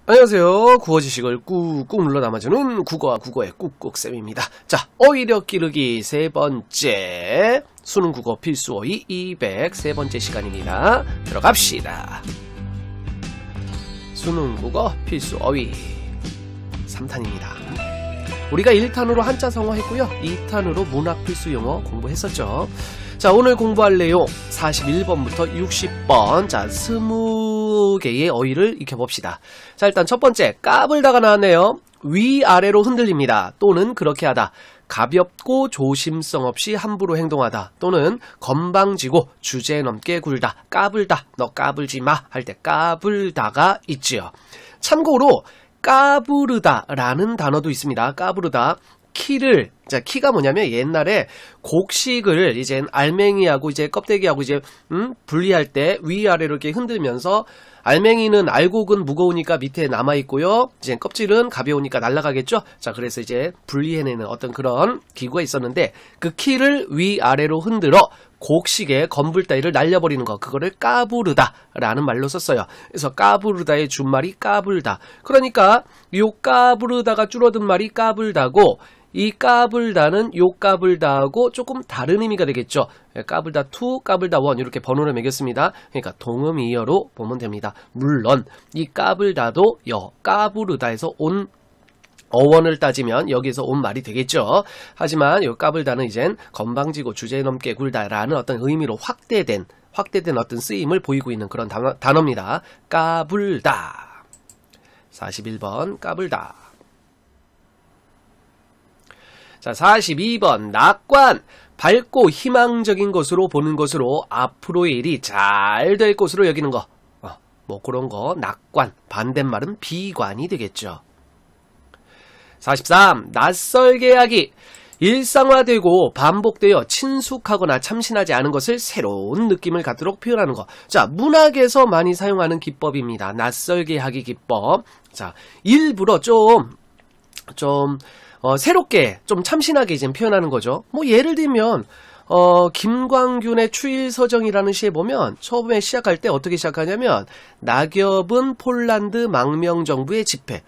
안녕하세요. 국어 지식을 꾹꾹 눌러 담아주는 국어와 국어의 꾹꾹쌤입니다. 자, 어휘력 기르기 세 번째 수능 국어 필수 어휘 203번째 시간입니다. 들어갑시다. 수능 국어 필수 어휘 3탄입니다. 우리가 1탄으로 한자 성어 했고요. 2탄으로 문학 필수 용어 공부했었죠. 자, 오늘 공부할 내용 41번부터 60번. 자, 20개의 어휘를 익혀봅시다. 자, 일단 첫 번째, 까불다가 나왔네요. 위아래로 흔들립니다. 또는 그렇게 하다. 가볍고 조심성 없이 함부로 행동하다. 또는 건방지고 주제 넘게 굴다. 까불다. 너 까불지 마. 할 때 까불다가 있지요. 참고로 까부르다 라는 단어도 있습니다. 까부르다. 키를, 자, 키가 뭐냐면 옛날에 곡식을 이제 알맹이하고 이제 껍데기하고 이제 분리할 때 위아래로 이렇게 흔들면서 알맹이는 알곡은 무거우니까 밑에 남아있고요. 이제 껍질은 가벼우니까 날아가겠죠. 자, 그래서 이제 분리해내는 어떤 그런 기구가 있었는데 그 키를 위아래로 흔들어 곡식의 건불 따위를 날려버리는 거, 그거를 까부르다 라는 말로 썼어요. 그래서 까부르다의 준말이 까불다. 그러니까 요 까부르다가 줄어든 말이 까불다고, 이 까불다는 요 까불다하고 조금 다른 의미가 되겠죠. 까불다 2, 까불다 1 이렇게 번호를 매겼습니다. 그러니까 동음이어로 보면 됩니다. 물론 이 까불다도 까부르다에서 온 어원을 따지면 여기서 온 말이 되겠죠. 하지만 이 까불다는 이젠 건방지고 주제 넘게 굴다라는 어떤 의미로 확대된 어떤 쓰임을 보이고 있는 그런 단어입니다. 까불다. 41번 까불다. 자, 42번 낙관. 밝고 희망적인 것으로 보는 것으로 앞으로의 일이 잘 될 것으로 여기는 거. 뭐 그런 거 낙관. 반대말은 비관이 되겠죠. 43. 낯설게 하기. 일상화되고 반복되어 친숙하거나 참신하지 않은 것을 새로운 느낌을 갖도록 표현하는 것. 자, 문학에서 많이 사용하는 기법입니다. 낯설게 하기 기법. 자, 일부러 좀 새롭게, 좀 참신하게 이제 표현하는 거죠. 뭐 예를 들면 김광균의 추일서정이라는 시에 보면 처음에 시작할 때 어떻게 시작하냐면 낙엽은 폴란드 망명정부의 집회.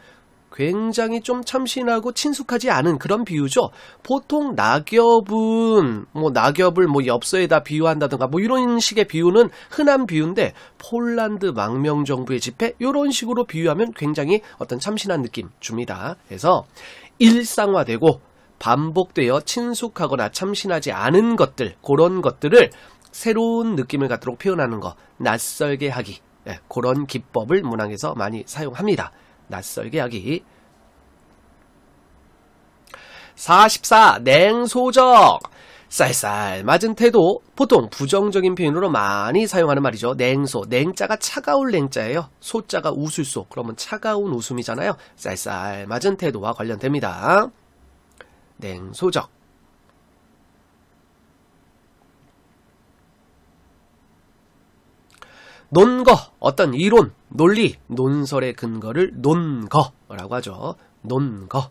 굉장히 좀 참신하고 친숙하지 않은 그런 비유죠. 보통 낙엽은 낙엽을 엽서에다 비유한다든가 이런 식의 비유는 흔한 비유인데 폴란드 망명정부의 집회 이런 식으로 비유하면 굉장히 어떤 참신한 느낌 줍니다. 그래서 일상화되고 반복되어 친숙하거나 참신하지 않은 것들, 그런 것들을 새로운 느낌을 갖도록 표현하는 거, 낯설게 하기. 그런 기법을 문학에서 많이 사용합니다. 낯설게 하기. 44. 냉소적. 쌀쌀 맞은 태도. 보통 부정적인 표현으로 많이 사용하는 말이죠. 냉소. 냉자가 차가울 냉자예요. 소자가 웃을소. 그러면 차가운 웃음이잖아요. 쌀쌀 맞은 태도와 관련됩니다. 냉소적. 논거. 어떤 이론, 논리, 논설의 근거를 논거라고 하죠. 논거.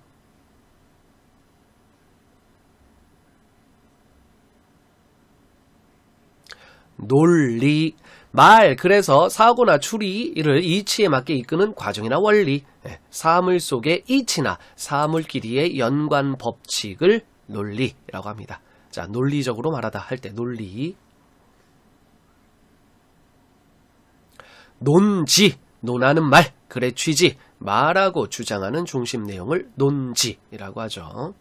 논리. 말, 그래서 사고나 추리를 이치에 맞게 이끄는 과정이나 원리. 사물 속의 이치나 사물끼리의 연관 법칙을 논리라고 합니다. 자, 논리적으로 말하다 할 때 논리. 논지, 논하는 말, 글의 취지, 말하고 주장하는 중심 내용을 논지라고 하죠.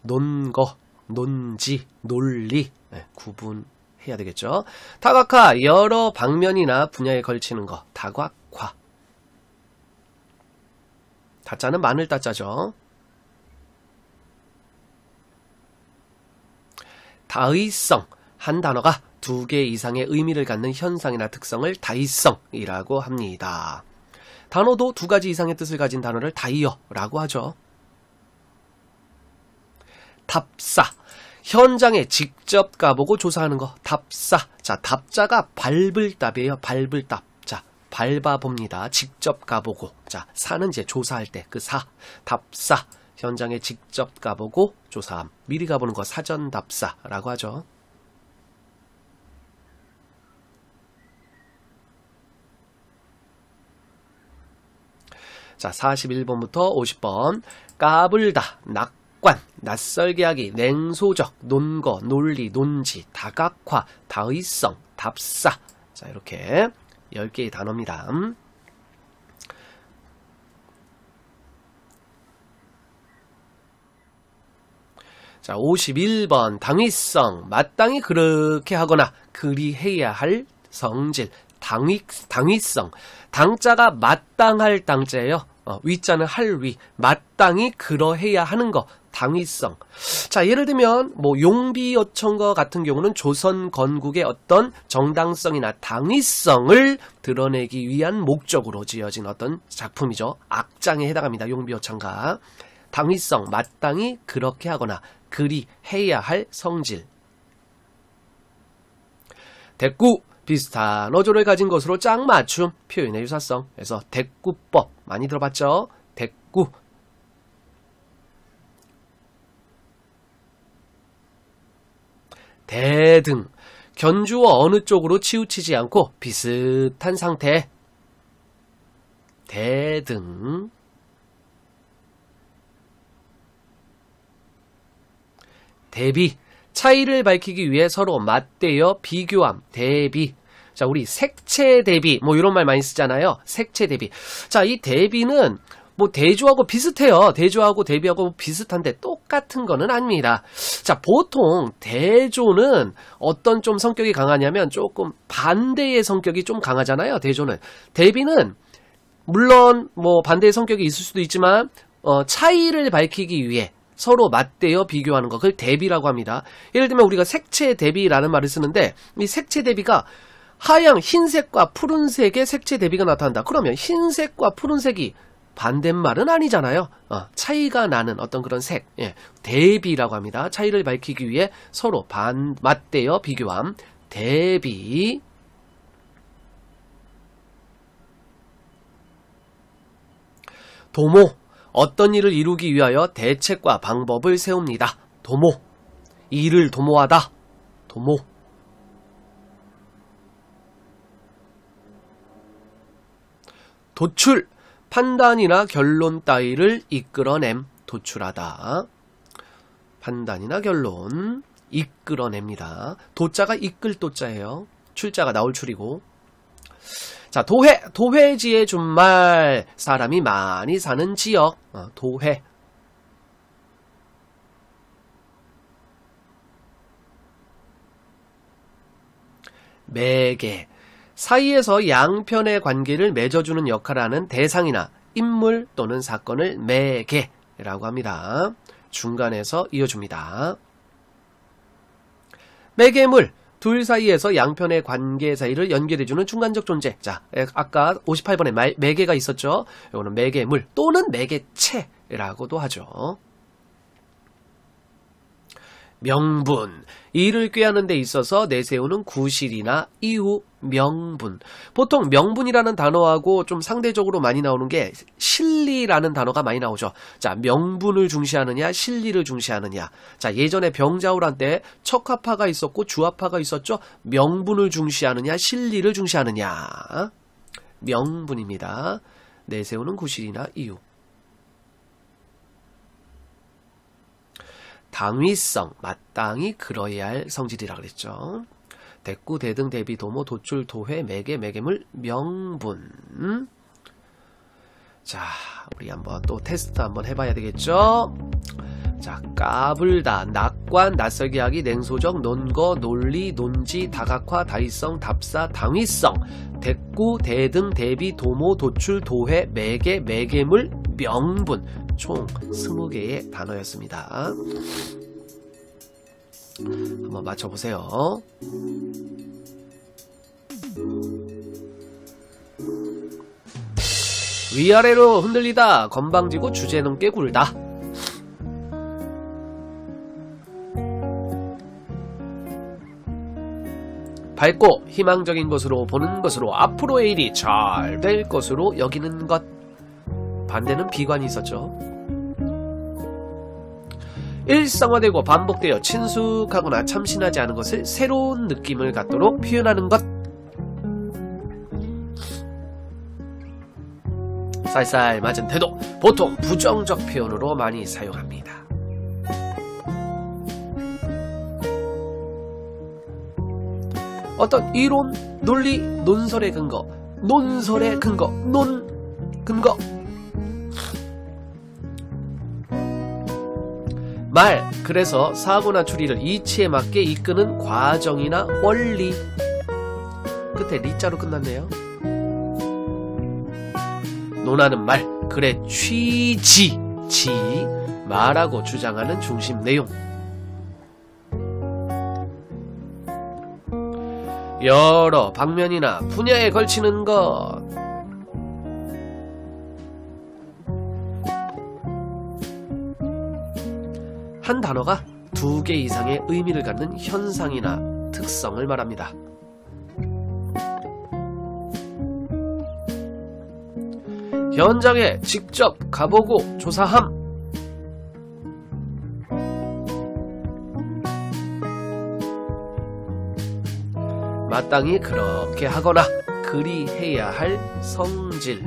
논거, 논지, 논리, 구분해야 되겠죠. 다각화, 여러 방면이나 분야에 걸치는 거, 다각화. 다자는 마늘 다자죠. 다의성, 한 단어가 2개 이상의 의미를 갖는 현상이나 특성을 다의성이라고 합니다. 단어도 2가지 이상의 뜻을 가진 단어를 다의어라고 하죠. 답사. 현장에 직접 가보고 조사하는 거. 답사. 자, 답자가 밟을 답이에요. 밟을 답. 자, 밟아봅니다. 직접 가보고. 자, 사는 이제 조사할 때 그 사. 답사. 현장에 직접 가보고 조사함. 미리 가보는 거 사전 답사라고 하죠. 자, 41번부터 50번. 까불다, 낙관, 낯설게 하기, 냉소적, 논거, 논리, 논지, 다각화, 다의성, 답사. 자, 이렇게 10개의 단어입니다. 자, 51번. 당위성, 마땅히 그렇게 하거나 그리해야 할 성질. 당위성. 당자가 마땅할 당자예요. 위자는 할 위. 마땅히 그러해야 하는 거. 당위성. 자, 예를 들면 뭐 용비어천거 같은 경우는 조선 건국의 어떤 정당성이나 당위성을 드러내기 위한 목적으로 지어진 어떤 작품이죠. 악장에 해당합니다. 용비어천가. 당위성, 마땅히 그렇게 하거나 그리해야 할 성질. 대꾸, 비슷한 어조를 가진 것으로 짝맞춤, 표현의 유사성. 그래서 대꾸법 많이 들어봤죠? 대꾸. 대등, 견주어 어느 쪽으로 치우치지 않고 비슷한 상태. 대등. 대비, 차이를 밝히기 위해 서로 맞대어 비교함. 대비. 자, 우리 색채 대비 뭐 이런 말 많이 쓰잖아요. 색채 대비. 자, 이 대비는 뭐 대조하고 비슷해요. 대조하고 대비하고 비슷한데 똑같은 거는 아닙니다. 자, 보통 대조는 어떤 좀 성격이 강하냐면 조금 반대의 성격이 좀 강하잖아요. 대조는. 대비는 물론 뭐 반대의 성격이 있을 수도 있지만 차이를 밝히기 위해 서로 맞대어 비교하는 거, 그걸 대비라고 합니다. 예를 들면 우리가 색채 대비라는 말을 쓰는데 이 색채 대비가 하양 흰색과 푸른색의 색채 대비가 나타난다. 그러면 흰색과 푸른색이 반대말은 아니잖아요. 차이가 나는 어떤 그런 색, 예, 대비라고 합니다. 차이를 밝히기 위해 서로 맞대어 비교함. 대비. 도모, 어떤 일을 이루기 위하여 대책과 방법을 세웁니다. 도모, 일을 도모하다. 도모. 도출, 판단이나 결론 따위를 이끌어냄. 도출하다. 판단이나 결론 이끌어냅니다. 도자가 이끌 도자예요. 출자가 나올 출이고. 자, 도회, 도회지의 준말, 사람이 많이 사는 지역. 도회. 매개, 사이에서 양편의 관계를 맺어주는 역할을 하는 대상이나 인물 또는 사건을 매개라고 합니다. 중간에서 이어줍니다. 매개물, 둘 사이에서 양편의 관계 사이를 연결해주는 중간적 존재. 자, 아까 58번에 매개가 있었죠. 이거는 매개물 또는 매개체라고도 하죠. 명분, 일을 꾀하는 데 있어서 내세우는 구실이나 이유. 명분. 보통 명분이라는 단어하고 좀 상대적으로 많이 나오는 게 실리라는 단어가 많이 나오죠. 자, 명분을 중시하느냐 실리를 중시하느냐. 자, 예전에 병자호란 때 척합파가 있었고 주합파가 있었죠. 명분을 중시하느냐 실리를 중시하느냐. 명분입니다. 내세우는 구실이나 이유. 당위성, 마땅히 그러해야 할 성질이라 그랬죠. 대꾸, 대등, 대비, 도모, 도출, 도회, 매개, 매개물, 명분. 자, 우리 한번 또 테스트 한번 해봐야 되겠죠. 자, 까불다, 낙관, 낯설게 하기, 냉소적, 논거, 논리, 논지, 다각화, 다의성, 답사, 당위성, 대꾸, 대등, 대비, 도모, 도출, 도회, 매개, 매개물, 명분. 총 20개의 단어였습니다. 한번 맞춰보세요. 위아래로 흔들리다, 건방지고 주제넘게 굴다. 밝고 희망적인 것으로 보는 것으로 앞으로의 일이 잘 될 것으로 여기는 것. 반대는 비관이 있었죠. 일상화되고 반복되어 친숙하거나 참신하지 않은 것을 새로운 느낌을 갖도록 표현하는 것. 쌀쌀 맞은 태도, 보통 부정적 표현으로 많이 사용합니다. 어떤 이론, 논리, 논설의 근거, 논설의 근거, 근거. 말, 그래서 사고나 추리를 이치에 맞게 이끄는 과정이나 원리. 끝에 리자로 끝났네요. 논하는 말, 글의 취지, 말하고 주장하는 중심 내용. 여러 방면이나 분야에 걸치는 것. 한 단어가 2개 이상의 의미를 갖는 현상이나 특성을 말합니다. 현장에 직접 가보고 조사함. 마땅히 그렇게 하거나 그리해야 할 성질.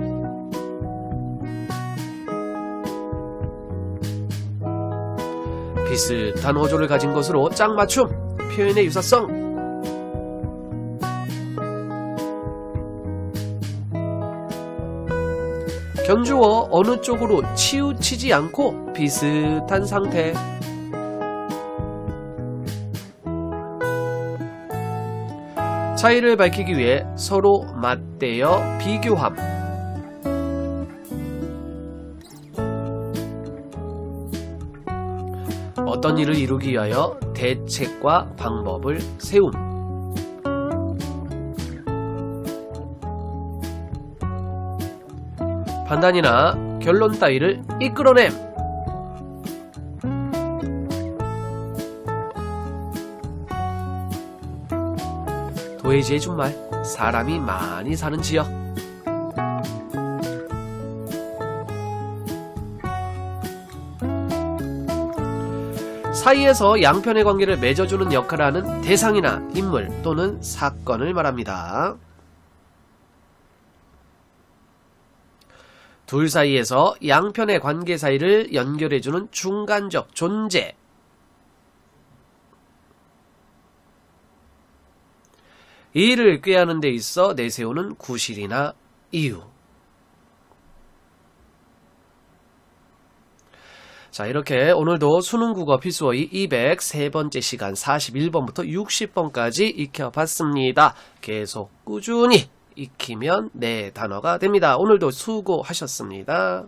비슷한 어조를 가진 것으로 짝맞춤, 표현의 유사성. 견주어 어느 쪽으로 치우치지 않고 비슷한 상태. 차이를 밝히기 위해 서로 맞대어 비교함. 어떤 일을 이루기 위하여 대책과 방법을 세움. 판단이나 결론 따위를 이끌어냄. 도해지의 준말, 사람이 많이 사는 지역. 사이에서 양편의 관계를 맺어주는 역할을 하는 대상이나 인물 또는 사건을 말합니다. 둘 사이에서 양편의 관계 사이를 연결해주는 중간적 존재. 이 일을 꾀하는 데 있어 내세우는 구실이나 이유. 자, 이렇게 오늘도 수능국어 필수어휘 203번째 시간 41번부터 60번까지 익혀봤습니다. 계속 꾸준히 익히면 네 단어가 됩니다. 오늘도 수고하셨습니다.